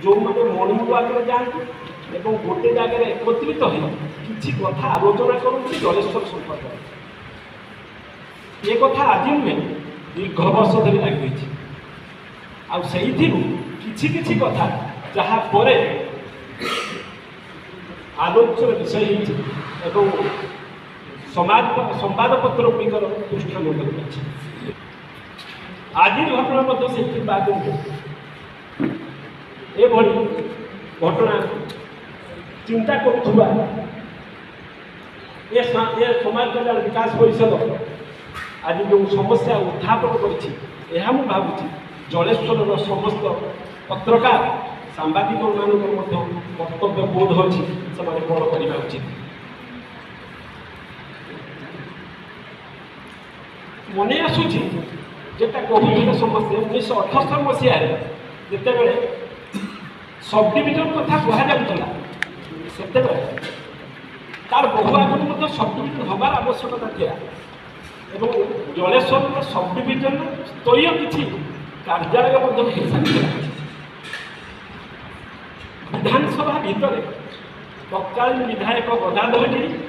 जो मैंने मर्णिंग वाक जाती और गोटे जगह एकत्रित हो किसी कथा आलोचना करते जलेश्वर संपर्क ये कथा आज नुहे दीर्घ वर्ष धरी लगी किसी किसी कथा जहाँ पर आलोचना विषय एवं समाज संवादपत्र गुड़िकर पृष्ठ लोक आज घटना से बाद एभली घटना चिंता करुवा ये समाज कल्याण विकास परिषद आज जो समस्या उत्थापन कर भावुँ जलेश्वर समस्त पत्रकार सांबादिक मान कर्तव्य बोध अच्छी से कौन करवा उचित मन आसूची जेटा कहते समस्ते 1978 मसीह जितेबाला सब डिविजन कथा कहला से तार बहु आगुरी सब डिविजन हबार आवश्यकता था एवं जलेश्वर सब डिविजन स्तरीय किसी कार्यालय विधानसभा भितर तत्कालीन विधायक गदाधर गिरी